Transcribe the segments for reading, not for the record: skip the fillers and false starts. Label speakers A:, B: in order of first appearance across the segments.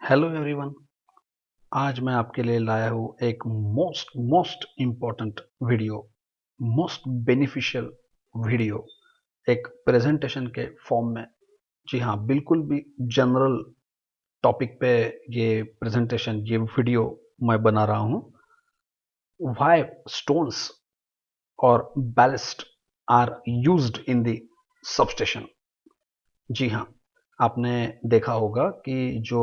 A: Hello everyone. आज मैं आपके लिए लाया हूँ एक most most important video, most beneficial video, एक प्रेजेंटेशन के फॉर्म में। जी हाँ, बिल्कुल भी जनरल टॉपिक पे ये प्रेजेंटेशन, ये वीडियो मैं बना रहा हूँ। व्हाई स्टोन्स और ballast are used in the substation. जी हाँ, आपने देखा होगा कि जो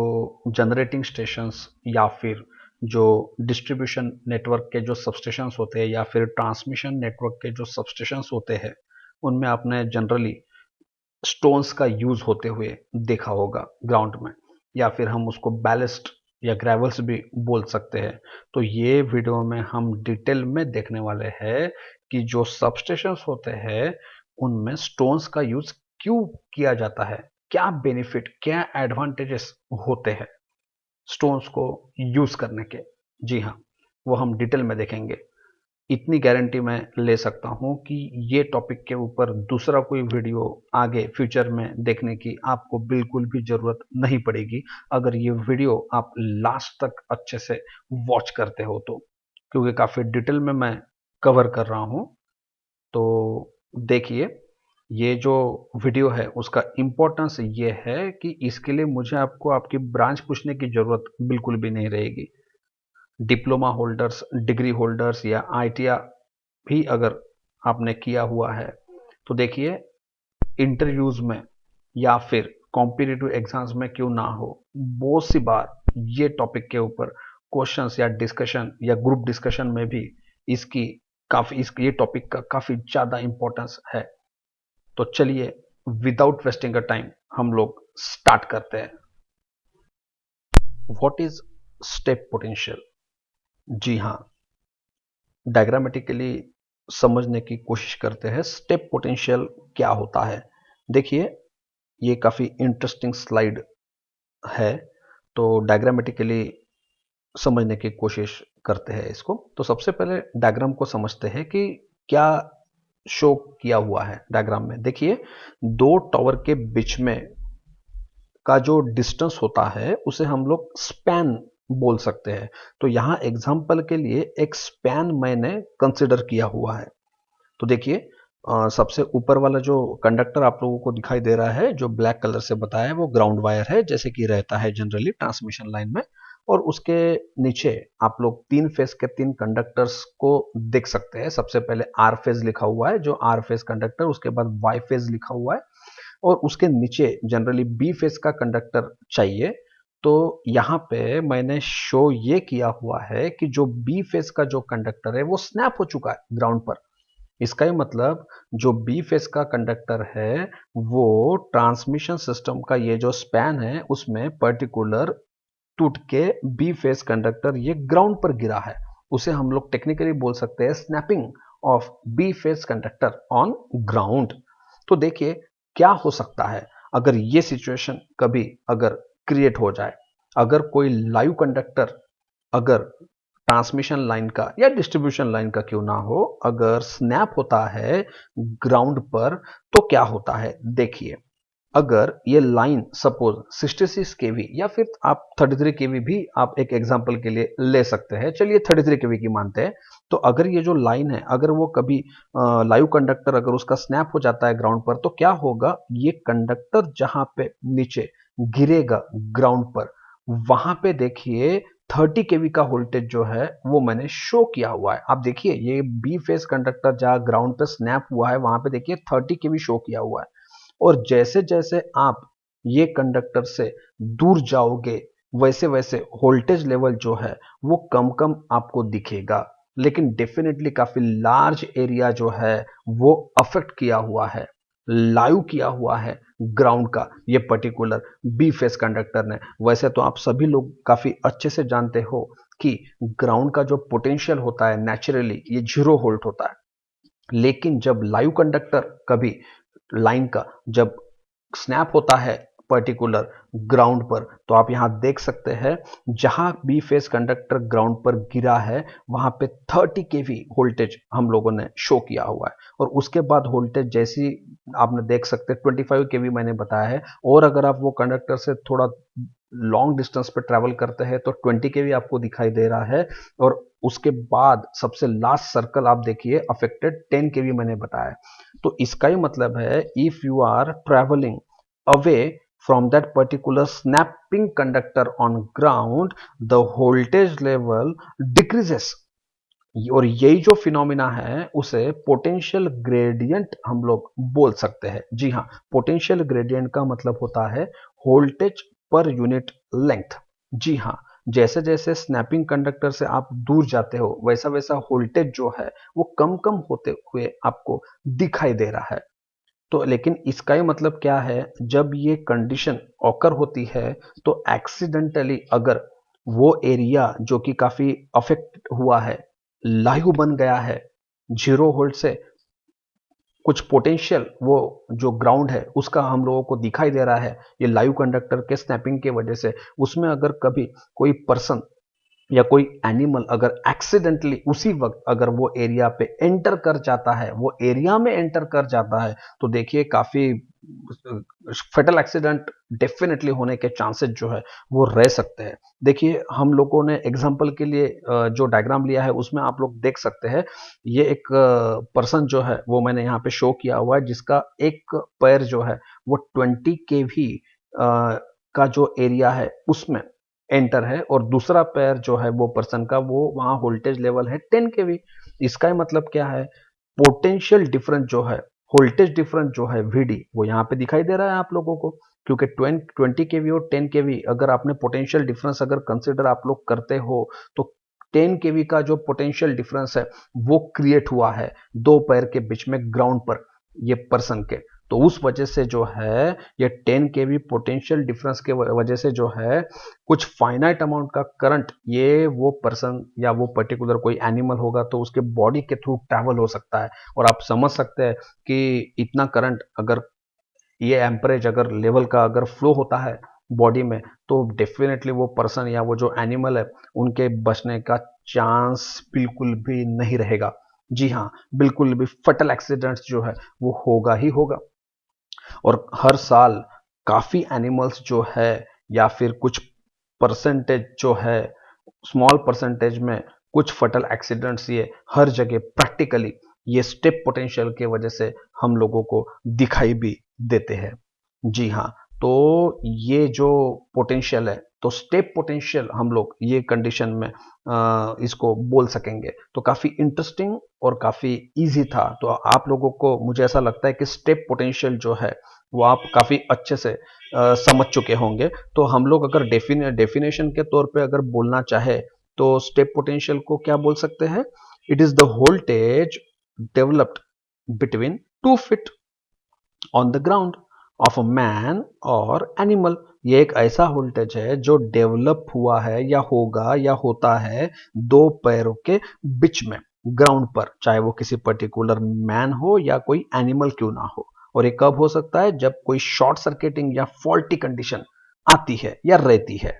A: जनरेटिंग स्टेशंस या फिर जो डिस्ट्रीब्यूशन नेटवर्क के जो सबस्टेशंस होते हैं या फिर ट्रांसमिशन नेटवर्क के जो सबस्टेशंस होते हैं, उनमें आपने जनरली स्टोन्स का यूज होते हुए देखा होगा ग्राउंड में, या फिर हम उसको बैलिस्ट या ग्रेवल्स भी बोल सकते हैं। तो ये वीडियो में हम डिटेल में देखने वाले हैं कि जो सबस्टेशंस होते हैं उनमें स्टोन्स का यूज क्यों किया जाता है, क्या बेनिफिट, क्या एडवांटेजेस होते हैं स्टोन्स को यूज करने के। जी हाँ, वो हम डिटेल में देखेंगे। इतनी गारंटी मैं ले सकता हूं कि ये टॉपिक के ऊपर दूसरा कोई वीडियो आगे फ्यूचर में देखने की आपको बिल्कुल भी जरूरत नहीं पड़ेगी, अगर ये वीडियो आप लास्ट तक अच्छे से वॉच करते हो तो, क्योंकि काफी डिटेल में मैं कवर कर रहा हूं। तो देखिए, ये जो वीडियो है उसका इम्पोर्टेंस ये है कि इसके लिए मुझे आपको आपकी ब्रांच पूछने की जरूरत बिल्कुल भी नहीं रहेगी। डिप्लोमा होल्डर्स, डिग्री होल्डर्स या आईटीआई भी अगर आपने किया हुआ है तो देखिए, इंटरव्यूज में या फिर कॉम्पिटिटिव एग्जाम्स में क्यों ना हो, बहुत सी बार ये टॉपिक के ऊपर क्वेश्चंस या डिस्कशन या ग्रुप डिस्कशन में भी इसकी काफी इस ये टॉपिक का काफी ज्यादा इंपॉर्टेंस है। तो चलिए, विदाउट वेस्टिंग अ टाइम हम लोग स्टार्ट करते हैं। What is step potential? जी हाँ, डायग्रामेटिकली समझने की कोशिश करते हैं स्टेप पोटेंशियल क्या होता है। देखिए, ये काफी इंटरेस्टिंग स्लाइड है, तो डायग्रामेटिकली समझने की कोशिश करते हैं इसको। तो सबसे पहले डायग्राम को समझते हैं कि क्या शो किया हुआ है डायग्राम में। देखिए, दो टावर के बीच में का जो डिस्टेंस होता है उसे हम लोग स्पैन बोल सकते हैं। तो यहां एग्जांपल के लिए एक स्पैन मैंने कंसिडर किया हुआ है। तो देखिए, सबसे ऊपर वाला जो कंडक्टर आप लोगों को दिखाई दे रहा है, जो ब्लैक कलर से बताया है, वो ग्राउंड वायर है, जैसे कि रहता है जनरली ट्रांसमिशन लाइन में। और उसके नीचे आप लोग तीन फेज के तीन कंडक्टर्स को देख सकते हैं। सबसे पहले आर फेज लिखा हुआ है, जो आर फेज कंडक्टर, उसके बाद वाई फेज लिखा हुआ है, और उसके नीचे जनरली बी फेज का कंडक्टर चाहिए। तो यहाँ पे मैंने शो ये किया हुआ है कि जो बी फेज का जो कंडक्टर है वो स्नैप हो चुका है ग्राउंड पर। इसका ही मतलब, जो बी फेज का कंडक्टर है वो ट्रांसमिशन सिस्टम का ये जो स्पैन है उसमें पर्टिकुलर टूट के बी फेज कंडक्टर ये ग्राउंड पर गिरा है। उसे हम लोग टेक्निकली बोल सकते हैं snapping of B phase conductor on ground. तो देखिए, क्या हो सकता है अगर ये सिचुएशन कभी अगर क्रिएट हो जाए, अगर कोई लाइव कंडक्टर, अगर ट्रांसमिशन लाइन का या डिस्ट्रीब्यूशन लाइन का क्यों ना हो, अगर स्नैप होता है ग्राउंड पर, तो क्या होता है। देखिए, अगर ये लाइन सपोज 66 केवी या फिर आप 33 केवी भी आप एक एग्जांपल के लिए ले सकते हैं, चलिए 33 केवी की मानते हैं। तो अगर ये जो लाइन है, अगर वो कभी लाइव कंडक्टर अगर उसका स्नैप हो जाता है ग्राउंड पर, तो क्या होगा, ये कंडक्टर जहां पे नीचे गिरेगा ग्राउंड पर, वहां पे देखिए 30 केवी का वोल्टेज जो है वो मैंने शो किया हुआ है। आप देखिए, ये बी फेस कंडक्टर जहां ग्राउंड पे स्नैप हुआ है वहां पे देखिए 30 केवी शो किया हुआ है। और जैसे जैसे आप ये कंडक्टर से दूर जाओगे, वैसे वैसे वोल्टेज लेवल जो है वो कम कम आपको दिखेगा, लेकिन डेफिनेटली काफी लार्ज एरिया जो है वो अफेक्ट किया हुआ है, लाइव किया हुआ है ग्राउंड का ये पर्टिकुलर बी फेस कंडक्टर ने। वैसे तो आप सभी लोग काफी अच्छे से जानते हो कि ग्राउंड का जो पोटेंशियल होता है नेचुरली ये 0 वोल्ट होता है, लेकिन जब लाइव कंडक्टर कभी लाइन का जब स्नैप होता है पर्टिकुलर ग्राउंड पर, तो आप यहां देख सकते हैं जहां बी फेस कंडक्टर ग्राउंड पर गिरा है वहां पे 30 केवी वोल्टेज हम लोगों ने शो किया हुआ है। और उसके बाद वोल्टेज जैसी आपने देख सकते हैं 25 केवी मैंने बताया है, और अगर आप वो कंडक्टर से थोड़ा लॉन्ग डिस्टेंस पे ट्रैवल करते हैं तो 20 केवी आपको दिखाई दे रहा है, और उसके बाद सबसे लास्ट सर्कल आप देखिए अफेक्टेड 10 केवी मैंने बताया। तो इसका ही मतलब है if you are travelling away from that particular snapping conductor on ground, the voltage level decreases। और यही जो फिनोमिना है उसे पोटेंशियल ग्रेडियंट हम लोग बोल सकते हैं। जी हाँ, पोटेंशियल ग्रेडियंट का मतलब होता है वोल्टेज पर यूनिट लेंथ। जी हाँ, जैसे जैसे स्नैपिंग कंडक्टर से आप दूर जाते हो वैसा वैसा वोल्टेज जो है वो कम कम होते हुए आपको दिखाई दे रहा है। तो लेकिन इसका ही मतलब क्या है, जब ये कंडीशन ऑकर होती है तो एक्सीडेंटली अगर वो एरिया जो कि काफी अफेक्ट हुआ है लाइव बन गया है, 0 वोल्ट से कुछ पोटेंशियल वो जो ग्राउंड है उसका हम लोगों को दिखाई दे रहा है ये लाइव कंडक्टर के स्नैपिंग के वजह से, उसमें अगर कभी कोई पर्सन या कोई एनिमल अगर एक्सीडेंटली उसी वक्त अगर वो एरिया पे एंटर कर जाता है, वो एरिया में एंटर कर जाता है, तो देखिए काफी फेटल एक्सीडेंट डेफिनेटली होने के चांसेस जो है वो रह सकते हैं। देखिए हम लोगों ने एग्जांपल के लिए जो डायग्राम लिया है उसमें आप लोग देख सकते हैं, ये एक पर्सन जो है वो मैंने यहाँ पे शो किया हुआ है जिसका एक पैर जो है वो 20 केवी का जो एरिया है उसमें एंटर है, और दूसरा पैर जो है वो पर्सन का वो वहां वोल्टेज लेवल है 10 केवी। इसका ही मतलब क्या है, पोटेंशियल डिफरेंस जो है, वोल्टेज डिफरेंस जो है वीडी वो यहाँ पे दिखाई दे रहा है आप लोगों को, क्योंकि 20 केवी और 10 केवी अगर आपने पोटेंशियल डिफरेंस अगर कंसिडर आप लोग करते हो तो 10 केवी का जो पोटेंशियल डिफरेंस है वो क्रिएट हुआ है दो पैर के बीच में ग्राउंड पर ये पर्सन के। तो उस वजह से जो है ये 10 केवी पोटेंशियल डिफरेंस के वजह से जो है कुछ फाइनाइट अमाउंट का करंट ये वो पर्सन या वो पर्टिकुलर कोई एनिमल होगा तो उसके बॉडी के थ्रू ट्रैवल हो सकता है। और आप समझ सकते हैं कि इतना करंट अगर ये एम्परेज अगर लेवल का अगर फ्लो होता है बॉडी में तो डेफिनेटली वो पर्सन या वो जो एनिमल है उनके बचने का चांस बिल्कुल भी नहीं रहेगा। जी हाँ, बिल्कुल भी फटल एक्सीडेंट्स जो है वो होगा ही होगा। और हर साल काफी एनिमल्स जो है या फिर कुछ परसेंटेज जो है, स्मॉल परसेंटेज में कुछ फटल एक्सीडेंट्स ये हर जगह प्रैक्टिकली ये स्टेप पोटेंशियल के वजह से हम लोगों को दिखाई भी देते हैं। जी हाँ, तो ये जो पोटेंशियल है तो स्टेप पोटेंशियल हम लोग ये कंडीशन में इसको बोल सकेंगे। तो काफी इंटरेस्टिंग और काफी इजी था। तो आप लोगों को मुझे ऐसा लगता है कि स्टेप पोटेंशियल जो है वो आप काफी अच्छे से समझ चुके होंगे। तो हम लोग अगर डेफिनेशन के तौर पे अगर बोलना चाहे तो स्टेप पोटेंशियल को क्या बोल सकते हैं, it is the voltage developed between two feet on the ground of a man और एनिमल। ये एक ऐसा वोल्टेज है जो डेवलप हुआ है या होगा या होता है दो पैरों के बीच में ग्राउंड पर, चाहे वो किसी पर्टिकुलर मैन हो या कोई एनिमल क्यों ना हो। और ये कब हो सकता है, जब कोई शॉर्ट सर्किटिंग या फॉल्टी कंडीशन आती है या रहती है।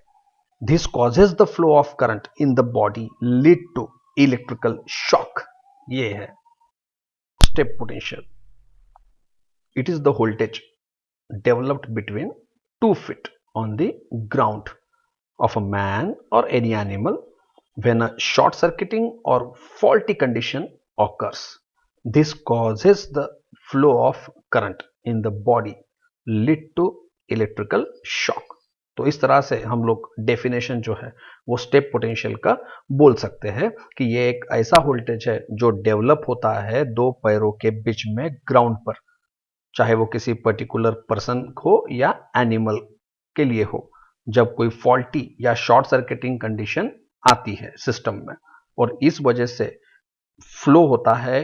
A: This causes the flow of current in the body lead to electrical shock. ये है step potential. It is the voltage developed between 2 feet on the ground of a man or any animal when a short circuiting or faulty condition occurs. This causes the flow of current in the body lead to electrical shock. तो इस तरह से हम लोग definition जो है वो step potential का बोल सकते हैं कि ये एक ऐसा वोल्टेज है जो डेवलप होता है दो पैरों के बीच में ग्राउंड पर, चाहे वो किसी पर्टिकुलर पर्सन हो या एनिमल के लिए हो, जब कोई फॉल्टी या शॉर्ट सर्किटिंग कंडीशन आती है सिस्टम में, और इस वजह से फ्लो होता है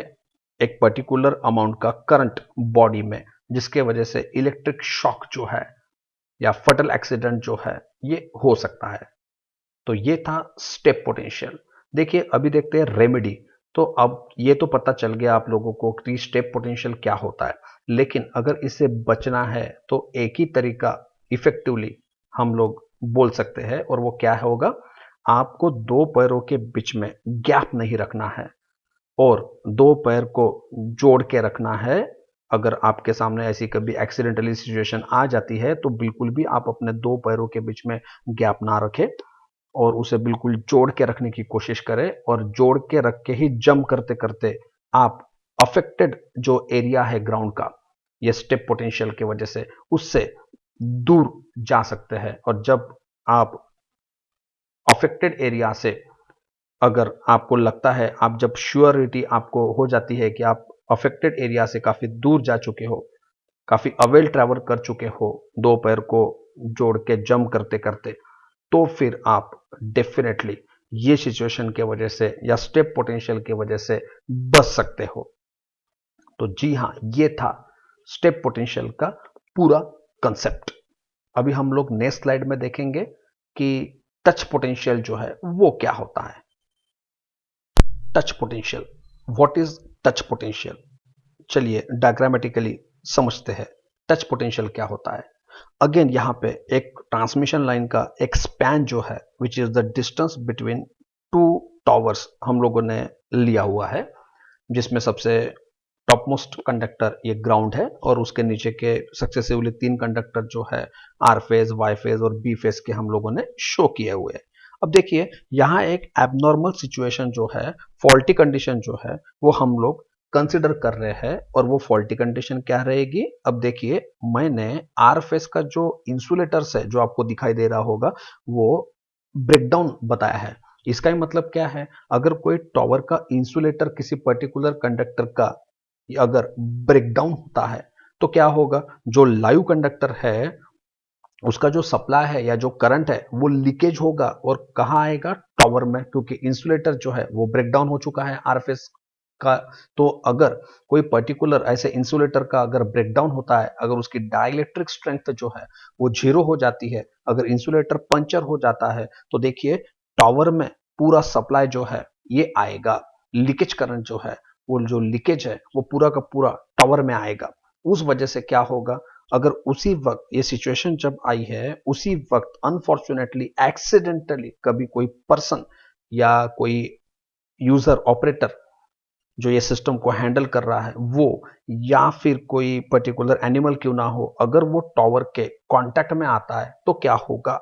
A: एक पर्टिकुलर अमाउंट का करंट बॉडी में, जिसके वजह से इलेक्ट्रिक शॉक जो है या फटल एक्सीडेंट जो है ये हो सकता है। तो ये था स्टेप पोटेंशियल। देखिए अभी देखते हैं रेमेडी। तो अब ये तो पता चल गया आप लोगों को कि स्टेप पोटेंशियल क्या होता है, लेकिन अगर इससे बचना है तो एक ही तरीका इफेक्टिवली हम लोग बोल सकते हैं, और वो क्या होगा, आपको दो पैरों के बीच में गैप नहीं रखना है और दो पैर को जोड़ के रखना है अगर आपके सामने ऐसी कभी एक्सीडेंटली सिचुएशन आ जाती है तो बिल्कुल भी आप अपने दो पैरों के बीच में गैप ना रखें और उसे बिल्कुल जोड़ के रखने की कोशिश करें, और जोड़ के रख के ही जंप करते करते आप अफेक्टेड जो एरिया है ग्राउंड का, ये स्टेप पोटेंशियल की वजह से उससे दूर जा सकते हैं। और जब आप अफेक्टेड एरिया से, अगर आपको लगता है, आप जब श्योरिटी आपको हो जाती है कि आप अफेक्टेड एरिया से काफी दूर जा चुके हो, काफी अवेल ट्रैवल कर चुके हो दो पैर को जोड़ के जंप करते करते, तो फिर आप डेफिनेटली ये सिचुएशन के वजह से या स्टेप पोटेंशियल की वजह से बच सकते हो। तो जी हाँ, ये था स्टेप पोटेंशियल का पूरा कंसेप्ट। अभी हम लोग नेक्स्ट स्लाइड में देखेंगे कि टच पोटेंशियल जो है वो क्या होता है। Touch potential, what is touch potential? चलिए डायग्रामेटिकली समझते हैं टच पोटेंशियल क्या होता है। अगेन यहां पे एक ट्रांसमिशन लाइन का एक स्पैन जो है, which is the distance between two towers, हम लोगों ने लिया हुआ है, जिसमें सबसे टॉप मोस्ट कंडक्टर ये ग्राउंड है और उसके नीचे के सक्सेसिवली तीन कंडक्टर जो है आर फेज, वाई फेज और बी फेज के हम लोगों ने शो किए हुए हैं। अब देखिए यहाँ एक एबनॉर्मल सिचुएशन जो है, फॉल्टी कंडीशन जो है, वो हम लोग कंसिडर कर रहे हैं। और वो फॉल्टी कंडीशन क्या रहेगी? अब देखिए मैंने आर फेज का जो इंसुलेटर्स है जो आपको दिखाई दे रहा होगा वो ब्रेकडाउन बताया है। इसका ही मतलब क्या है? अगर कोई टॉवर का इंसुलेटर किसी पर्टिकुलर कंडक्टर का अगर ब्रेकडाउन होता है तो क्या होगा? जो लाइव कंडक्टर है उसका जो सप्लाई है या जो करंट है वो लीकेज होगा और कहाँ आएगा? टॉवर में, क्योंकि इंसुलेटर जो है वो ब्रेकडाउन हो चुका है आरएफएस का। तो अगर कोई पर्टिकुलर ऐसे इंसुलेटर का अगर ब्रेकडाउन होता है, अगर उसकी डाइलेक्ट्रिक स्ट्रेंथ जो है वो जीरो हो जाती है, अगर इंसुलेटर पंचर हो जाता है, तो देखिए टॉवर में पूरा सप्लाई जो है ये आएगा, लीकेज करंट जो है, वो जो लीकेज है वो पूरा का पूरा टॉवर में आएगा। उस वजह से क्या होगा? अगर उसी वक्त ये सिचुएशन जब आई है, उसी वक्त अनफॉर्चुनेटली एक्सीडेंटली कभी कोई पर्सन या कोई यूजर ऑपरेटर जो ये सिस्टम को हैंडल कर रहा है वो, या फिर कोई पर्टिकुलर एनिमल क्यों ना हो, अगर वो टॉवर के कांटेक्ट में आता है तो क्या होगा?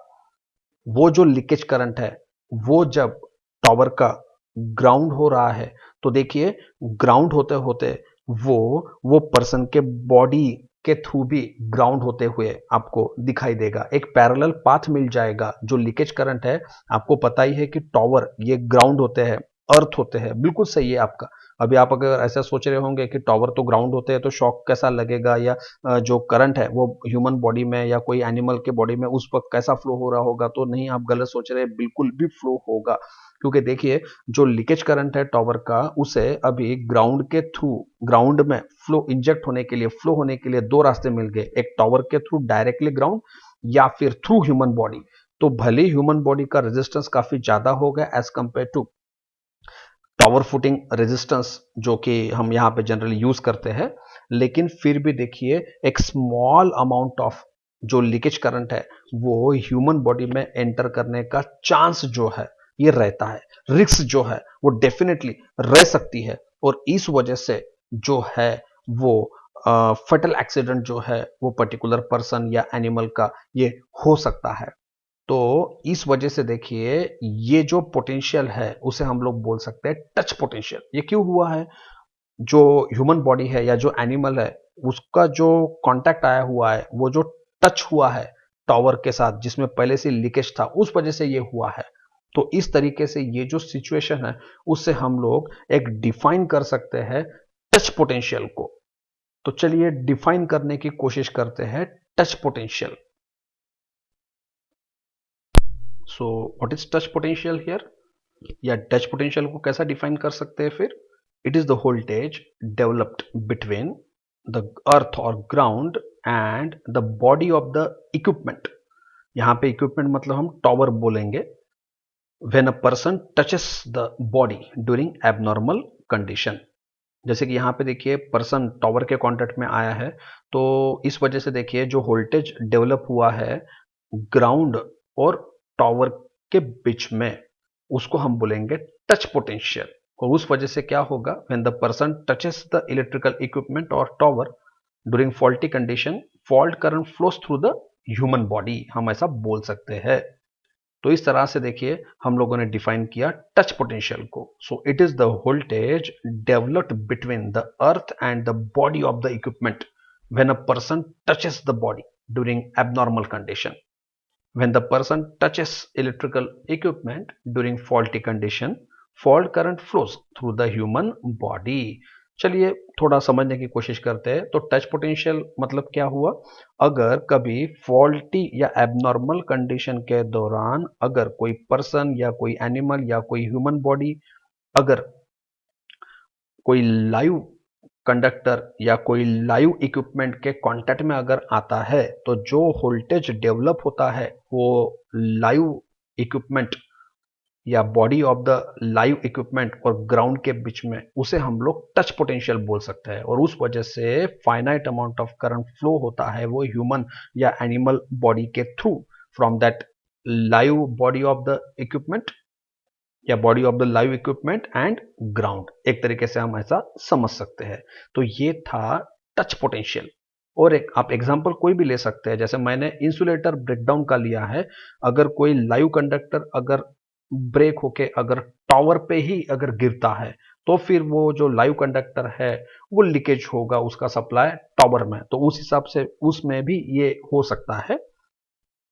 A: वो जो लीकेज करंट है वो जब टॉवर का ग्राउंड हो रहा है तो देखिए ग्राउंड होते होते वो वो पर्सन के बॉडी के थ्रू भी ग्राउंड होते हुए आपको दिखाई देगा, एक पैरेलल पाथ मिल जाएगा। जो लीकेज करंट है, आपको पता ही है कि टॉवर ये ग्राउंड होते हैं, अर्थ होते हैं, बिल्कुल सही है आपका। अभी आप अगर ऐसा सोच रहे होंगे कि टॉवर तो ग्राउंड होते हैं तो शॉक कैसा लगेगा, या जो करंट है वो ह्यूमन बॉडी में या कोई एनिमल के बॉडी में उस वक्त कैसा फ्लो हो रहा होगा, तो नहीं, आप गलत सोच रहे हैं, बिल्कुल भी फ्लो होगा। क्योंकि देखिए जो लीकेज करंट है टॉवर का, उसे अभी ग्राउंड के थ्रू, ग्राउंड में फ्लो इंजेक्ट होने के लिए, फ्लो होने के लिए दो रास्ते मिल गए, एक टॉवर के थ्रू डायरेक्टली ग्राउंड या फिर थ्रू ह्यूमन बॉडी। तो भले ह्यूमन बॉडी का रेजिस्टेंस काफी ज्यादा हो गया as compare to tower footing resistance जो कि हम यहाँ पे जनरली यूज करते हैं, लेकिन फिर भी देखिए एक स्मॉल अमाउंट ऑफ जो लीकेज करंट है वो ह्यूमन बॉडी में एंटर करने का चांस जो है ये रहता है, रिस्क जो है वो डेफिनेटली रह सकती है। और इस वजह से जो है वो फटल एक्सीडेंट जो है वो पर्टिकुलर पर्सन या एनिमल का ये हो सकता है। तो इस वजह से देखिए ये जो पोटेंशियल है उसे हम लोग बोल सकते हैं टच पोटेंशियल। ये क्यों हुआ है? जो ह्यूमन बॉडी है या जो एनिमल है उसका जो कांटेक्ट आया हुआ है, वो जो टच हुआ है टॉवर के साथ जिसमें पहले से लीकेज था, उस वजह से ये हुआ है। तो इस तरीके से ये जो सिचुएशन है उससे हम लोग एक डिफाइन कर सकते हैं टच पोटेंशियल को। तो चलिए डिफाइन करने की कोशिश करते हैं touch potential. So what is touch potential here, या टच पोटेंशियल को कैसा डिफाइन कर सकते हैं फिर? It is the voltage developed between the earth और ground and the body of the equipment. यहां पे इक्विपमेंट मतलब हम टॉवर बोलेंगे। When a person touches the body during abnormal condition, जैसे कि यहाँ पे देखिए पर्सन टॉवर के कांटेक्ट में आया है, तो इस वजह से देखिए जो वोल्टेज डेवलप हुआ है ग्राउंड और टॉवर के बीच में, उसको हम बोलेंगे टच पोटेंशियल। और उस वजह से क्या होगा? When the person touches the electrical equipment और tower, during faulty condition fault current flows through the human body, हम ऐसा बोल सकते हैं। तो इस तरह से देखिए हम लोगों ने डिफाइन किया टच पोटेंशियल को। So it is the voltage developed between the earth and the body of the equipment when a person touches the body during abnormal condition. When the person touches electrical equipment during faulty condition, fault current flows through the human body। चलिए थोड़ा समझने की कोशिश करते हैं। तो touch potential मतलब क्या हुआ? अगर कभी फॉल्टी या एबनॉर्मल कंडीशन के दौरान अगर कोई पर्सन या कोई एनिमल या कोई ह्यूमन बॉडी अगर कोई लाइव कंडक्टर या कोई लाइव इक्विपमेंट के कांटेक्ट में अगर आता है तो जो वोल्टेज डेवलप होता है वो लाइव इक्विपमेंट या body of the live equipment और ग्राउंड के बीच में, उसे हम लोग टच पोटेंशियल बोल सकते हैं। और उस वजह से finite amount of current flow होता है वो ह्यूमन या एनिमल बॉडी के through from that live body of the equipment या body of the live equipment and ground. एक तरीके से हम ऐसा समझ सकते हैं। तो ये था टच पोटेंशियल। और एक आप एग्जांपल कोई भी ले सकते हैं, जैसे मैंने इंसुलेटर ब्रेकडाउन का लिया है। अगर कोई लाइव कंडक्टर अगर ब्रेक होके अगर टावर पे ही अगर गिरता है तो फिर वो जो लाइव कंडक्टर है वो लीकेज होगा उसका सप्लाई टावर में। तो उस हिसाब से उसमें भी ये हो सकता है।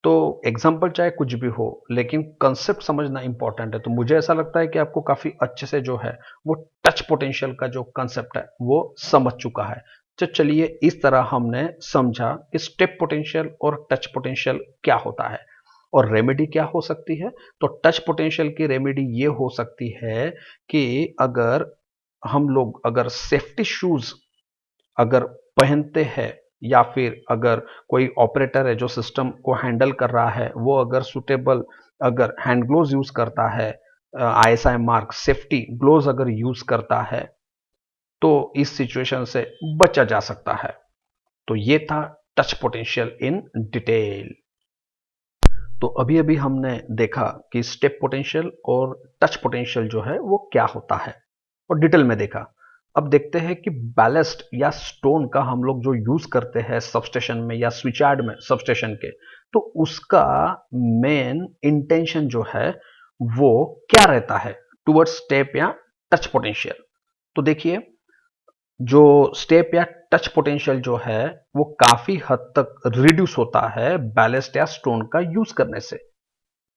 A: तो एग्जाम्पल चाहे कुछ भी हो लेकिन कंसेप्ट समझना इंपॉर्टेंट है। तो मुझे ऐसा लगता है कि आपको काफी अच्छे से जो है वो टच पोटेंशियल का जो कंसेप्ट है वो समझ चुका है। तो चलिए इस तरह हमने समझा कि स्टेप पोटेंशियल और टच पोटेंशियल क्या होता है और रेमेडी क्या हो सकती है। तो टच पोटेंशियल की रेमेडी ये हो सकती है कि अगर हम लोग अगर सेफ्टी शूज अगर पहनते हैं या फिर अगर कोई ऑपरेटर है जो सिस्टम को हैंडल कर रहा है वो अगर सुटेबल अगर हैंड ग्लोव्स यूज करता है, आईएसआई मार्क सेफ्टी ग्लोव्स अगर यूज करता है तो इस सिचुएशन से बचा जा सकता है। तो ये था टच पोटेंशियल इन डिटेल। तो अभी अभी हमने देखा कि स्टेप पोटेंशियल और टच पोटेंशियल जो है वो क्या होता है और डिटेल में देखा। अब देखते हैं कि बैलेस्ट या स्टोन का हम लोग जो यूज करते हैं सबस्टेशन में या स्विचयार्ड में सबस्टेशन के, तो उसका मेन इंटेंशन जो है वो क्या रहता है टुवर्ड्स स्टेप या टच पोटेंशियल। तो देखिए जो स्टेप या टच पोटेंशियल जो है वो काफी हद तक रिड्यूस होता है बैलेस्ट या स्टोन का यूज करने से।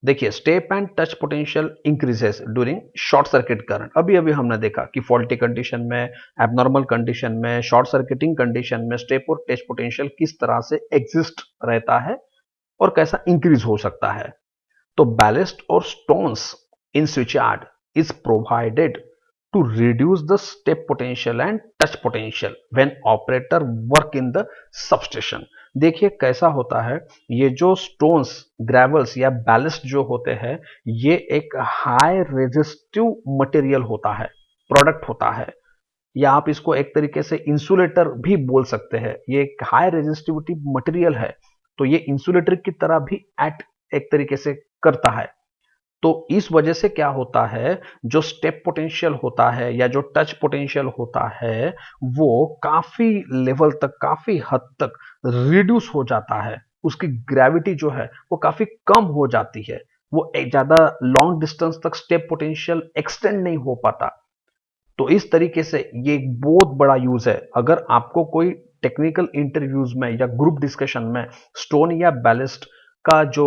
A: देखिए step and touch potential increases during short circuit current. अभी अभी हमने देखा कि फॉल्टी कंडीशन में, एबनॉर्मल कंडीशन में, शॉर्ट सर्किटिंग कंडीशन में स्टेप और टच पोटेंशियल किस तरह से एग्जिस्ट रहता है और कैसा इंक्रीज हो सकता है। तो बैलेस्ट और stones in switchyard is provided to reduce the step potential and touch potential when operator work in the substation। देखिए कैसा होता है, ये जो स्टोन्स, ग्रेवल्स या बैलेस्ट जो होते हैं ये एक हाई रेजिस्टिव मटेरियल होता है, प्रोडक्ट होता है, या आप इसको एक तरीके से इंसुलेटर भी बोल सकते हैं। ये एक हाई रेजिस्टिविटी मटेरियल है तो ये इंसुलेटर की तरह भी एक्ट एक तरीके से करता है। तो इस वजह से क्या होता है, जो स्टेप पोटेंशियल होता है या जो टच पोटेंशियल होता है वो काफी लेवल तक, काफी हद तक रिड्यूस हो जाता है। उसकी ग्रेविटी जो है वो काफी कम हो जाती है। वो एक ज्यादा लॉन्ग डिस्टेंस तक स्टेप पोटेंशियल एक्सटेंड नहीं हो पाता। तो इस तरीके से ये एक बहुत बड़ा यूज है। अगर आपको कोई टेक्निकल इंटरव्यूज में या ग्रुप डिस्कशन में स्टोन या बैलिस्ट का जो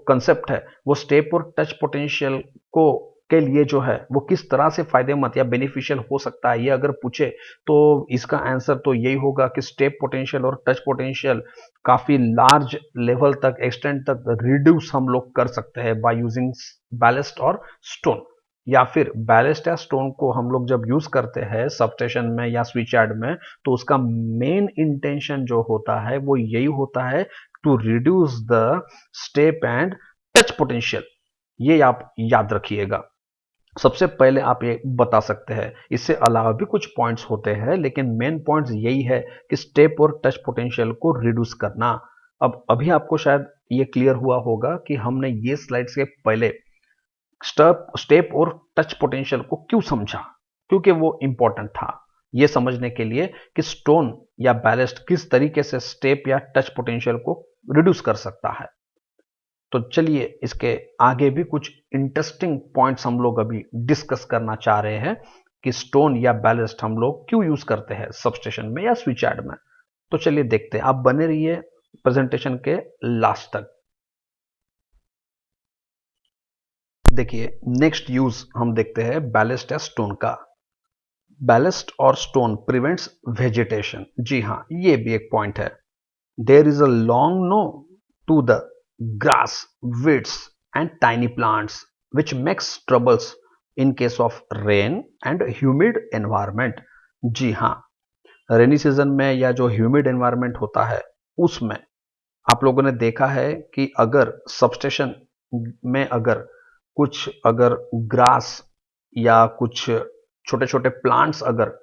A: कंसेप्ट है वो स्टेप और टच पोटेंशियल को के लिए जो है वो किस तरह से फायदेमंद या बेनिफिशियल हो सकता है ये अगर पूछे तो इसका आंसर तो यही होगा कि स्टेप पोटेंशियल और टच पोटेंशियल काफी लार्ज लेवल तक, एक्सटेंड तक रिड्यूस हम लोग कर सकते हैं बाय यूजिंग बैलिस्ट और स्टोन। या फिर बैलेस्ट या स्टोन को हम लोग जब यूज करते हैं सबस्टेशन में या स्विच यार्ड में तो उसका मेन इंटेंशन जो होता है वो यही होता है to reduce the step and touch potential. ये आप याद रखिएगा। सबसे पहले आप ये बता सकते हैं, इससे अलावा भी कुछ पॉइंट्स होते हैं लेकिन मेन पॉइंट्स यही है कि स्टेप और टच पोटेंशियल को रिड्यूस करना। अब अभी आपको शायद ये क्लियर हुआ होगा कि हमने ये स्लाइड्स के पहले स्टेप और टच पोटेंशियल को क्यों समझा, क्योंकि वो इंपॉर्टेंट था ये समझने के लिए कि स्टोन या बैलेस्ट किस तरीके से स्टेप या टच पोटेंशियल को रिड्यूस कर सकता है। तो चलिए इसके आगे भी कुछ इंटरेस्टिंग पॉइंट्स हम लोग अभी डिस्कस करना चाह रहे हैं कि स्टोन या बैलेस्ट हम लोग क्यों यूज करते हैं सबस्टेशन में या स्विच यार्ड में। तो चलिए देखते हैं, आप बने रहिए प्रेजेंटेशन के लास्ट तक। देखिए नेक्स्ट यूज हम देखते हैं बैलेस्ट या स्टोन का। बैलेस्ट और स्टोन प्रिवेंट्स वेजिटेशन। जी हाँ, ये भी एक पॉइंट है। There is a long no to the grass, weeds and tiny plants which makes troubles in case of rain and humid environment। जी हाँ, रेनी सीजन में या जो ह्यूमिड एनवायरनमेंट होता है उसमें आप लोगों ने देखा है कि अगर सबस्टेशन में अगर ग्रास या कुछ छोटे छोटे प्लांट्स अगर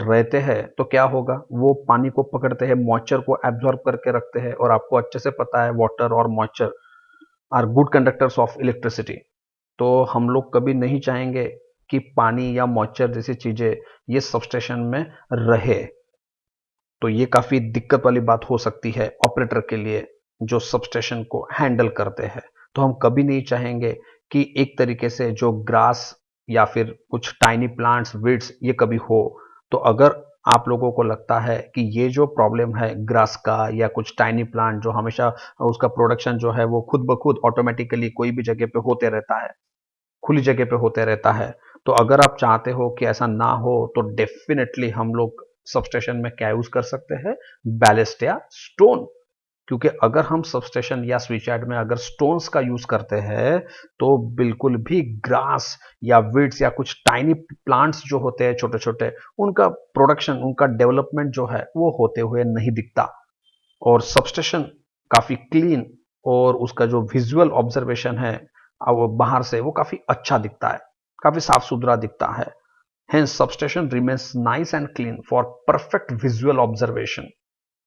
A: रहते हैं तो क्या होगा, वो पानी को पकड़ते हैं, मॉइस्चर को एब्जॉर्ब करके रखते हैं। और आपको अच्छे से पता है वाटर और moisture are good conductors of electricity. तो हम लोग कभी नहीं चाहेंगे कि पानी या मॉइस्चर जैसी चीजें ये सबस्टेशन में रहे। तो ये काफी दिक्कत वाली बात हो सकती है ऑपरेटर के लिए जो सबस्टेशन को हैंडल करते हैं। तो हम कभी नहीं चाहेंगे कि एक तरीके से जो ग्रास या फिर कुछ टाइनी प्लांट्स वीड्स ये कभी हो। तो अगर आप लोगों को लगता है कि ये जो प्रॉब्लम है ग्रास का या कुछ टाइनी प्लांट जो हमेशा उसका प्रोडक्शन जो है वो खुद ब खुद ऑटोमेटिकली कोई भी जगह पे होते रहता है, खुली जगह पे होते रहता है, तो अगर आप चाहते हो कि ऐसा ना हो तो डेफिनेटली हम लोग सबस्टेशन में क्या यूज कर सकते हैं, बैलेस्ट या स्टोन। क्योंकि अगर हम सबस्टेशन या स्विच यार्ड में अगर स्टोन्स का यूज करते हैं तो बिल्कुल भी ग्रास या वीड्स या कुछ टाइनी प्लांट्स जो होते हैं छोटे छोटे, उनका प्रोडक्शन उनका डेवलपमेंट जो है वो होते हुए नहीं दिखता। और सबस्टेशन काफी क्लीन और उसका जो विजुअल ऑब्जर्वेशन है वो बाहर से वो काफी अच्छा दिखता है, काफी साफ सुथरा दिखता है। Hence, substation remains nice and clean for perfect visual observation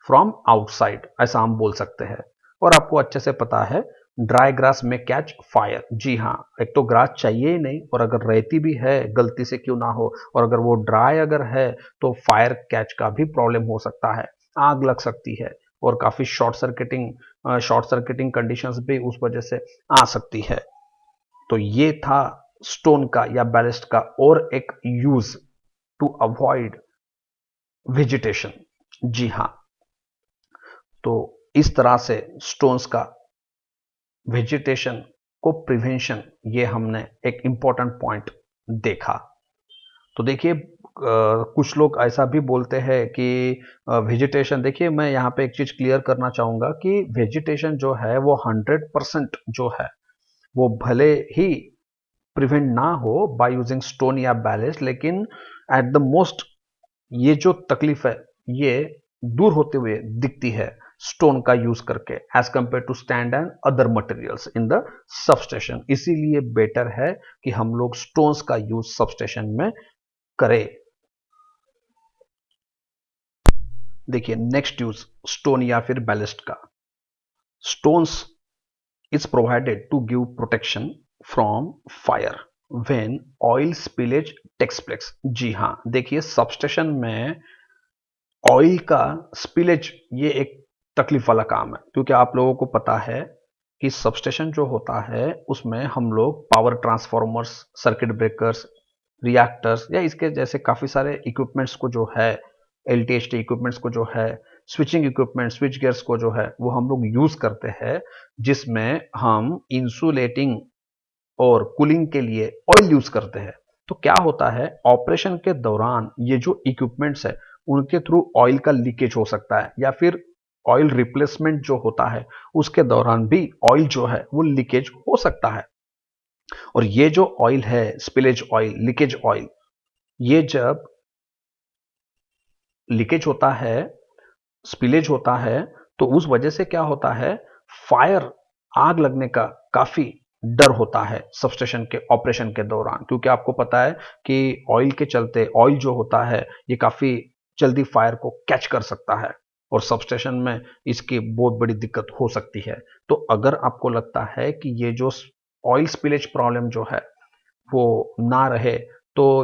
A: from outside, ऐसा हम बोल सकते हैं। और आपको अच्छे से पता है ड्राई ग्रास में कैच फायर। जी हाँ, एक तो ग्रास चाहिए ही नहीं, और अगर रहती भी है गलती से क्यों ना हो, और अगर वो ड्राई अगर है तो फायर कैच का भी प्रॉब्लम हो सकता है, आग लग सकती है और काफी शॉर्ट सर्किटिंग कंडीशंस भी उस वजह से आ सकती है। तो ये था स्टोन का या बैलिस्ट का और एक यूज टू अवॉइड वेजिटेशन। जी हाँ, तो इस तरह से स्टोन्स का वेजिटेशन को प्रिवेंशन ये हमने एक इंपॉर्टेंट पॉइंट देखा। तो देखिए कुछ लोग ऐसा भी बोलते हैं कि वेजिटेशन, देखिए मैं यहाँ पे एक चीज क्लियर करना चाहूंगा कि वेजिटेशन जो है वो 100% जो है वो भले ही प्रिवेंट ना हो बाय यूजिंग स्टोन या बैलेस्ट, लेकिन एट द मोस्ट ये जो तकलीफ है ये दूर होते हुए दिखती है स्टोन का यूज करके as compare to stand and other materials in the substation. इसीलिए बेटर है कि हम लोग स्टोन्स का यूज सबस्टेशन में करें। देखिए नेक्स्ट यूज स्टोन या फिर बैलेस्ट का। Stones is provided to give protection from fire when oil spillage takes place। जी हाँ, देखिए सबस्टेशन में ऑयल का स्पिलेज ये एक तकलीफ वाला काम है, क्योंकि आप लोगों को पता है कि सबस्टेशन जो होता है उसमें हम लोग power transformers, circuit breakers, reactors या इसके जैसे काफी सारे इक्विपमेंट्स को जो है, एलटीएचटी इक्विपमेंट्स को जो है, स्विचिंग इक्विपमेंट, स्विच गियर्स को जो है वो हम लोग यूज करते हैं, जिसमें हम इंसुलेटिंग और कूलिंग के लिए ऑयल यूज करते हैं। तो क्या होता है ऑपरेशन के दौरान ये जो इक्विपमेंट्स है उनके थ्रू ऑयल का लीकेज हो सकता है, या फिर ऑयल रिप्लेसमेंट जो होता है उसके दौरान भी ऑयल जो है वो लीकेज हो सकता है। और ये जो ऑयल है स्पिलेज ऑयल, लीकेज ऑयल, ये जब लीकेज होता है, स्पिलेज होता है, तो उस वजह से क्या होता है, फायर, आग लगने का काफी डर होता है सबस्टेशन के ऑपरेशन के दौरान। क्योंकि आपको पता है कि ऑयल के चलते ऑयल जो होता है ये काफी जल्दी फायर को कैच कर सकता है और सबस्टेशन में इसकी बहुत बड़ी दिक्कत हो सकती है। तो अगर आपको लगता है कि ये जो ऑयल स्पिलेज प्रॉब्लम जो है वो ना रहे तो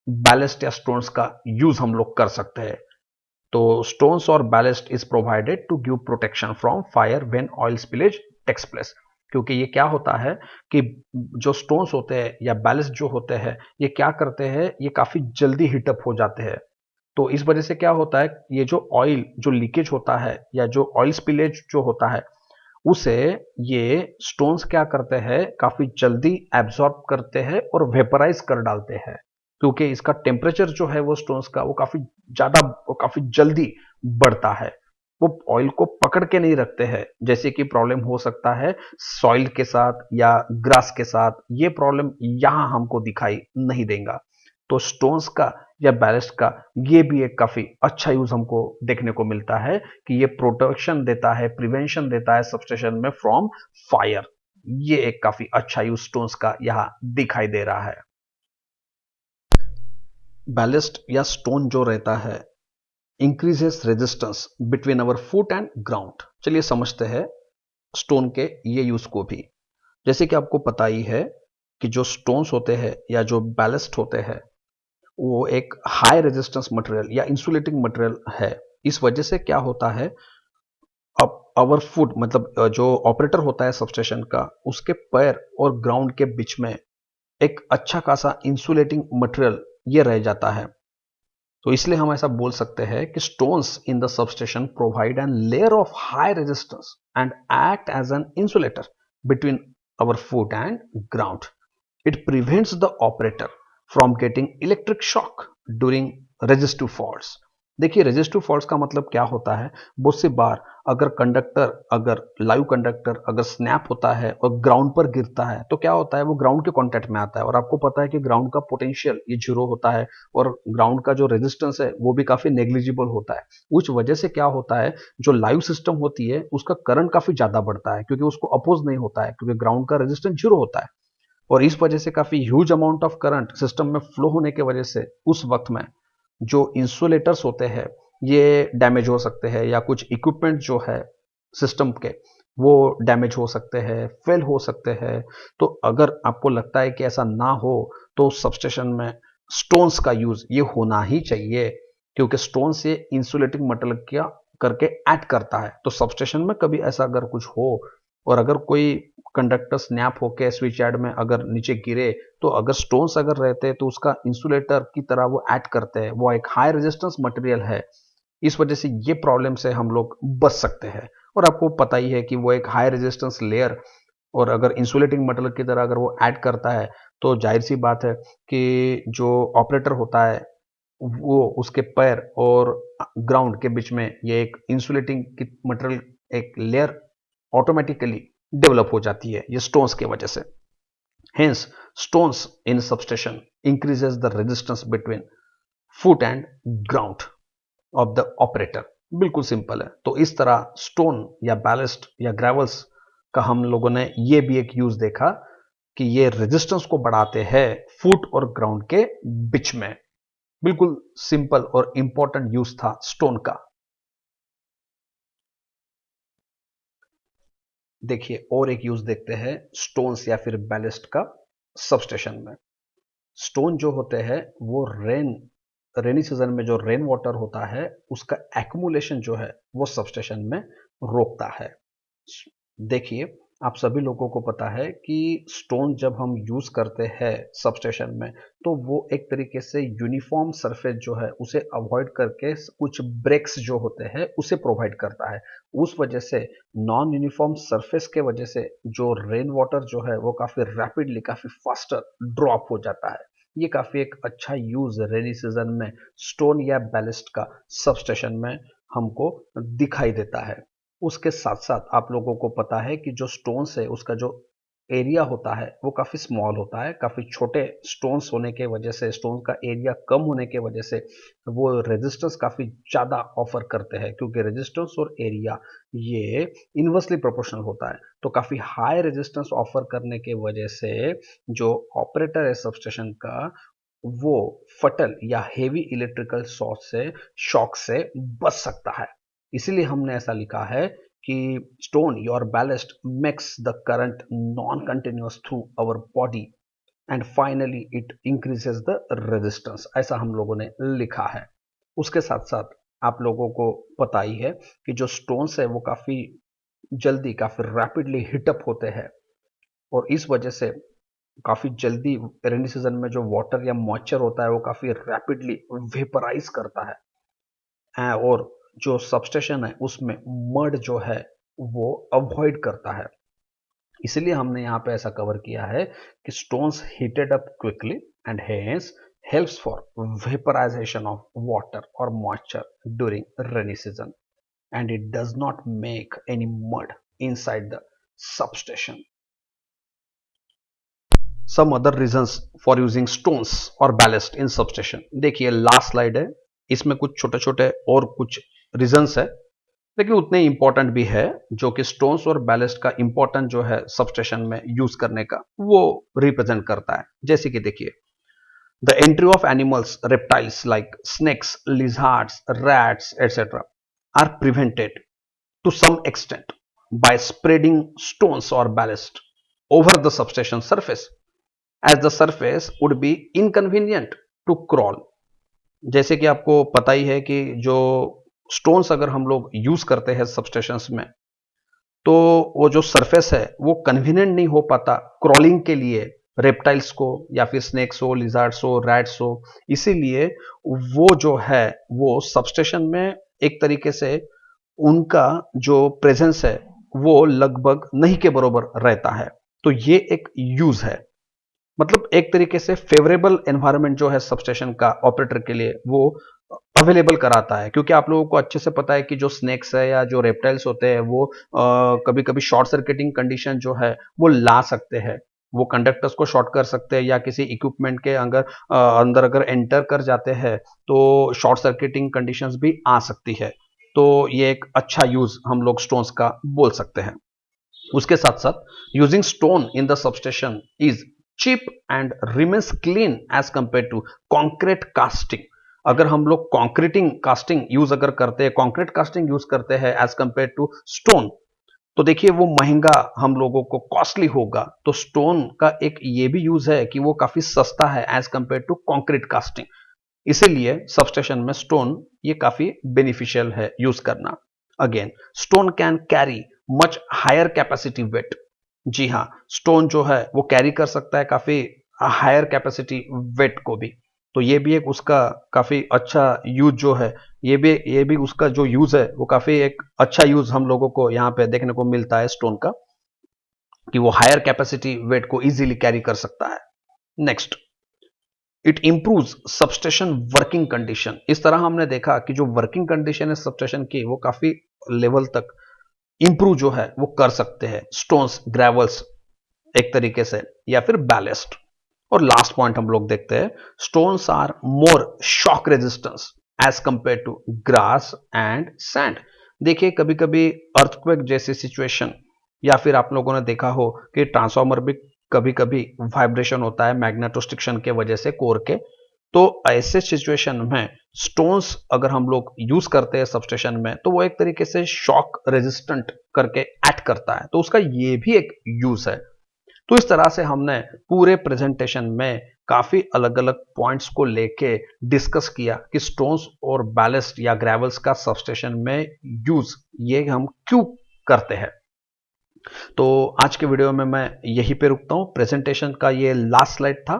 A: बैलेस्ट या स्टोन्स का यूज हम लोग कर सकते हैं। तो स्टोन्स और ballast is provided to give protection from fire when oil spillage takes place. क्योंकि ये क्या होता है कि जो स्टोन्स होते हैं या बैलेस्ट जो होते हैं ये क्या करते हैं, ये काफी जल्दी हीटअप हो जाते हैं। तो इस वजह से क्या होता है, ये जो ऑयल जो लीकेज होता है या जो ऑयल स्पिलेज जो होता है उसे ये स्टोन्स क्या करते हैं, काफी जल्दी एब्जॉर्ब करते हैं और वेपराइज कर डालते हैं। क्योंकि इसका टेम्परेचर जो है वो स्टोन्स का वो काफी ज्यादा, वो काफी जल्दी बढ़ता है। वो ऑयल को पकड़ के नहीं रखते हैं, जैसे कि प्रॉब्लम हो सकता है सॉइल के साथ या ग्रास के साथ। ये प्रॉब्लम यहां हमको दिखाई नहीं देगा। तो स्टोन्स का या बैलेस्ट का ये भी एक काफी अच्छा यूज हमको देखने को मिलता है कि ये प्रोटेक्शन देता है, प्रिवेंशन देता है सबस्टेशन में फ्रॉम फायर। ये एक काफी अच्छा यूज स्टोन्स का यहां दिखाई दे रहा है। बैलेस्ट या स्टोन जो रहता है increases resistance between our foot and ground. चलिए समझते हैं स्टोन के ये यूज को भी। जैसे कि आपको पता ही है कि जो स्टोन्स होते हैं या जो बैलेस्ट होते हैं वो एक हाई रेजिस्टेंस मटेरियल या इंसुलेटिंग मटेरियल है। इस वजह से क्या होता है, अब आवर फुट मतलब जो ऑपरेटर होता है सबस्टेशन का, उसके पैर और ग्राउंड के बीच में एक अच्छा खासा इंसुलेटिंग मटेरियल ये रह जाता है। तो इसलिए हम ऐसा बोल सकते हैं कि stones in the substation provide an layer of high resistance and act as an insulator between our foot and ground. It prevents the operator from getting electric shock during resistive faults. देखिए resistive faults का मतलब क्या होता है, बहुत सी बार अगर conductor, अगर live conductor अगर स्नैप होता है और ग्राउंड पर गिरता है तो क्या होता है, वो ग्राउंड के कांटेक्ट में आता है। और आपको पता है कि ग्राउंड का पोटेंशियल ये जीरो होता है और ग्राउंड का जो रेजिस्टेंस है वो भी काफी नेग्लिजिबल होता है। उस वजह से क्या होता है, जो लाइव सिस्टम होती है उसका करंट काफी ज्यादा बढ़ता है क्योंकि उसको अपोज नहीं होता है, क्योंकि ग्राउंड का रेजिस्टेंस जीरो होता है। और इस वजह से काफी huge amount of current system में फ्लो होने की वजह से उस वक्त में जो इंसुलेटर्स होते हैं ये डैमेज हो सकते हैं, या कुछ इक्विपमेंट जो है सिस्टम के वो डैमेज हो सकते हैं, फेल हो सकते हैं। तो अगर आपको लगता है कि ऐसा ना हो तो सबस्टेशन में स्टोन्स का यूज ये होना ही चाहिए, क्योंकि स्टोन से इंसुलेटिंग मटेरियल क्या करके ऐड करता है। तो सबस्टेशन में कभी ऐसा अगर कुछ हो और अगर कोई कंडक्टर स्नैप होकर स्विच यार्ड में अगर नीचे गिरे, तो अगर स्टोन्स अगर रहते हैं तो उसका इंसुलेटर की तरह वो ऐड करते हैं, वो एक हाई रेजिस्टेंस मटेरियल है। इस वजह से ये प्रॉब्लम से हम लोग बच सकते हैं। और आपको पता ही है कि वो एक हाई रेजिस्टेंस लेयर और अगर इंसुलेटिंग मटेरियल की तरह अगर वो ऐड करता है तो जाहिर सी बात है कि जो ऑपरेटर होता है वो उसके पैर और ग्राउंड के बीच में ये एक इंसुलेटिंग की मटेरियल एक लेयर ऑटोमेटिकली डेवलप हो जाती है ये स्टोन्स की वजह से। Hence stones in substation increases the resistance between foot and ground of the operator. बिल्कुल सिंपल है। तो इस तरह स्टोन या बैलेस्ट या ग्रेवल्स का हम लोगों ने ये भी एक यूज देखा कि ये रेजिस्टेंस को बढ़ाते हैं फुट और ग्राउंड के बीच में। बिल्कुल सिंपल और इंपॉर्टेंट यूज था स्टोन का। देखिए और एक यूज देखते हैं स्टोन्स या फिर बैलेस्ट का सबस्टेशन में। स्टोन जो होते हैं वो रेनी सीजन में जो रेन वाटर होता है उसका एक्यूमुलेशन जो है वो सबस्टेशन में रोकता है। देखिए आप सभी लोगों को पता है कि स्टोन जब हम यूज करते हैं सबस्टेशन में तो वो एक तरीके से यूनिफॉर्म सरफेस जो है उसे अवॉइड करके कुछ ब्रेक्स जो होते हैं उसे प्रोवाइड करता है। उस वजह से नॉन यूनिफॉर्म सरफेस के वजह से जो रेन वाटर जो है वो काफी रैपिडली काफी फास्टर ड्रॉप हो जाता है। ये काफी एक अच्छा यूज रेनी सीजन में स्टोन या बैलिस्ट का सबस्टेशन में हमको दिखाई देता है। उसके साथ साथ आप लोगों को पता है कि जो स्टोन्स है उसका जो एरिया होता है वो काफी स्मॉल होता है। काफी छोटे स्टोन्स होने के वजह से, स्टोन का एरिया कम होने के वजह से वो रेजिस्टेंस काफी ज्यादा ऑफर करते हैं, क्योंकि रेजिस्टेंस और एरिया ये इनवर्सली प्रोपोर्शनल होता है। तो काफी हाई रेजिस्टेंस ऑफर करने के वजह से जो ऑपरेटर है सबस्टेशन का वो फटल या हेवी इलेक्ट्रिकल शॉक से बच सकता है। इसीलिए हमने ऐसा लिखा है कि stone your ballast makes the current non continuous through our body and finally it increases the resistance, ऐसा हम लोगों ने लिखा है। उसके साथ साथ आप लोगों को पता ही है कि जो स्टोन्स है वो काफी जल्दी, काफी रैपिडली हीटअप होते हैं, और इस वजह से काफी जल्दी रेनी सीजन में जो वाटर या मॉइस्चर होता है वो काफी रैपिडली वेपराइज करता है। और जो सबस्टेशन है उसमें मड जो है वो अवॉइड करता है। इसलिए हमने यहाँ पे ऐसा कवर किया है कि stones heated up quickly and hence helps for vaporization of water or moisture during rainy season, and it does not make any mud inside the substation. Some other reasons for using stones or ballast in substation. देखिए last slide है, इसमें कुछ छोटे छोटे और कुछ reasons है, लेकिन उतने इंपॉर्टेंट भी है जो कि स्टोन्स और बैलेस्ट का इंपॉर्टेंट जो है सबस्टेशन में यूज करने का वो रिप्रेजेंट करता है। जैसे कि देखिए, the entry of animals, reptiles like snakes, lizards, rats etcetera are prevented to some extent by spreading stones or ballast over the substation surface, as the surface would be inconvenient to crawl. जैसे कि आपको पता ही है कि जो stones अगर हम लोग यूज करते हैं सबस्टेशंस में, तो वो जो सरफेस है वो कन्वीनियंट नहीं हो पाता क्रॉलिंग के लिए रेप्टाइल्स को, या फिर स्नेक्स हो, लिजर्ड्स हो, रैट्स हो। इसीलिए वो जो है वो सबस्टेशन में एक तरीके से उनका जो प्रेजेंस है वो लगभग नहीं के बराबर रहता है। तो ये एक यूज है, मतलब एक तरीके से फेवरेबल एनवायरनमेंट जो है सबस्टेशन का ऑपरेटर के लिए वो अवेलेबल कराता है, क्योंकि आप लोगों को अच्छे से पता है कि जो स्नेक्स है या जो रेप्टाइल्स होते हैं वो कभी कभी शॉर्ट सर्किटिंग कंडीशन जो है वो ला सकते हैं, वो कंडक्टर्स को शॉर्ट कर सकते हैं, या किसी इक्विपमेंट के अंदर अगर एंटर कर जाते हैं तो शॉर्ट सर्किटिंग कंडीशंस भी आ सकती है। तो ये एक अच्छा यूज हम लोग स्टोन्स का बोल सकते हैं। उसके साथ साथ using stone in the substation is cheap and remains clean as compare to concrete casting. अगर हम लोग कॉन्क्रीटिंग कास्टिंग यूज अगर करते हैं, कॉन्क्रीट कास्टिंग यूज करते हैं एज कंपेयर टू स्टोन, तो देखिए वो महंगा हम लोगों को कॉस्टली होगा। तो स्टोन का एक ये भी यूज है कि वो काफी सस्ता है as compare to concrete casting. इसीलिए सबस्टेशन में स्टोन ये काफी बेनिफिशियल है यूज करना। Again, stone can carry much higher capacity weight. जी हाँ, स्टोन जो है वो कैरी कर सकता है काफी हायर कैपेसिटी वेट को भी। तो ये भी एक उसका काफी अच्छा यूज जो है, ये भी उसका जो यूज है वो काफी एक अच्छा यूज हम लोगों को यहाँ पे देखने को मिलता है स्टोन का, कि वो हायर कैपेसिटी वेट को इजीली कैरी कर सकता है। Next, it improve substation working condition. इस तरह हमने देखा कि जो वर्किंग कंडीशन है सबस्टेशन की वो काफी लेवल तक इंप्रूव जो है वो कर सकते हैं स्टोन्स, ग्रेवल्स एक तरीके से, या फिर बैलेस्ट। और लास्ट पॉइंट हम लोग देखते हैं, stones are more shock resistance as compare to grass and sand. देखिए कभी कभी अर्थक्वेक जैसी सिचुएशन, या फिर आप लोगों ने देखा हो कि ट्रांसफार्मर भी कभी कभी वाइब्रेशन होता है मैग्नेटोस्ट्रिक्शन के वजह से कोर के। तो ऐसे सिचुएशन में स्टोन्स अगर हम लोग यूज करते हैं सबस्टेशन में तो वो एक तरीके से शॉक रेजिस्टेंट करके एक्ट करता है, तो उसका ये भी एक यूज है। तो इस तरह से हमने पूरे प्रेजेंटेशन में काफी अलग अलग पॉइंट्स को लेके डिस्कस किया कि स्टोन्स और बैलेस्ट या ग्रेवल्स का सबस्टेशन में यूज ये हम क्यों करते हैं। तो आज के वीडियो में मैं यहीं पे रुकता हूं, प्रेजेंटेशन का ये लास्ट स्लाइड था।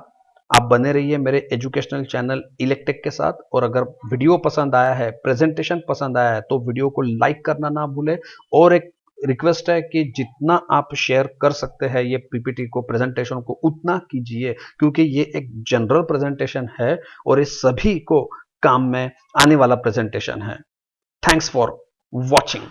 A: आप बने रहिए मेरे एजुकेशनल चैनल इलेक्टेक के साथ, और अगर वीडियो पसंद आया है, प्रेजेंटेशन पसंद आया है, तो वीडियो को लाइक करना ना भूले। और एक रिक्वेस्ट है कि जितना आप शेयर कर सकते हैं ये पीपीटी को, प्रेजेंटेशन को, उतना कीजिए, क्योंकि ये एक जनरल प्रेजेंटेशन है और ये सभी को काम में आने वाला प्रेजेंटेशन है। Thanks for watching.